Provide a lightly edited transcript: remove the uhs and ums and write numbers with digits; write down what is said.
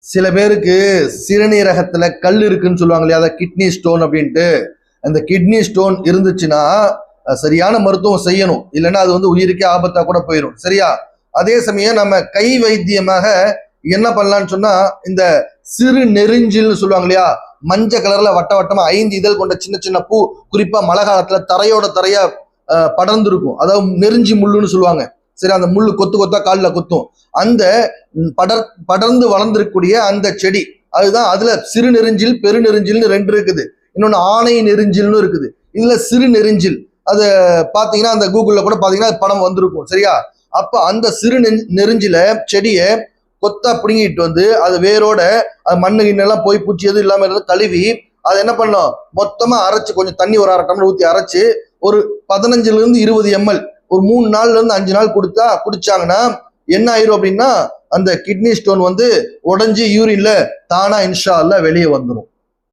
சில பேருக்கு சிறுநீரகத்துல கல் இருக்குன்னு சொல்லுவாங்க இல்லையா, அதை கிட்னி ஸ்டோன் அப்படின்ட்டு. அந்த கிட்னி ஸ்டோன் இருந்துச்சுன்னா சரியான மருத்துவம் செய்யணும், இல்லைன்னா அது வந்து உயிருக்கே ஆபத்தா கூட போயிடும். சரியா? அதே சமயம் நம்ம கை வைத்தியமாக என்ன பண்ணலாம்னு சொன்னா, இந்த சிறு நெருஞ்சில்னு சொல்லுவாங்க இல்லையா, மஞ்சள் கலர்ல வட்ட வட்டமா 5 இதழ் கொண்ட சின்ன சின்ன பூ, குறிப்பா மழை காலத்துல தரையோட தரையா படர்ந்து இருக்கும். அதாவது நெருஞ்சி முள்ளுன்னு சொல்லுவாங்க. சரி, அந்த முள்ளு கொத்து கொத்தா காலில் குத்தும். அந்த படர்ந்து வளர்ந்திருக்கக்கூடிய அந்த செடி, அதுதான் அதுல சிறு நெருஞ்சில் பெரு நெருஞ்சில்னு 2 இருக்குது. இன்னொன்னு ஆணை நெருஞ்சில்னு இருக்குது. இதுல சிறு நெருஞ்சில் அது பாத்தீங்கன்னா அந்த கூகுள்ல கூட பாத்தீங்கன்னா படம் வந்திருக்கும். சரியா? அப்ப அந்த சிறு நெருஞ்சில செடியை கொத்தா பிடுங்கிட்டு வந்து அது வேரோட மண்ணு கிண்ணெல்லாம் போய் பூச்சி எதுவும் இல்லாம இருந்தால் கழுவி அதை என்ன பண்ணோம், மொத்தமா அரைச்சு கொஞ்சம் தண்ணி ஒரு 1/2 டம்ளர் ஊற்றி அரைச்சு ஒரு 15 to 20 ml ஒரு 3 நாள்ல இருந்து 5 நாள் குடிச்சாங்கன்னா என்ன ஆயிரும் அப்படின்னா, அந்த கிட்னி ஸ்டோன் வந்து உடைஞ்சு யூரின்ல தானா இன்ஷா அல்லாஹ் வெளியே வந்துடும்.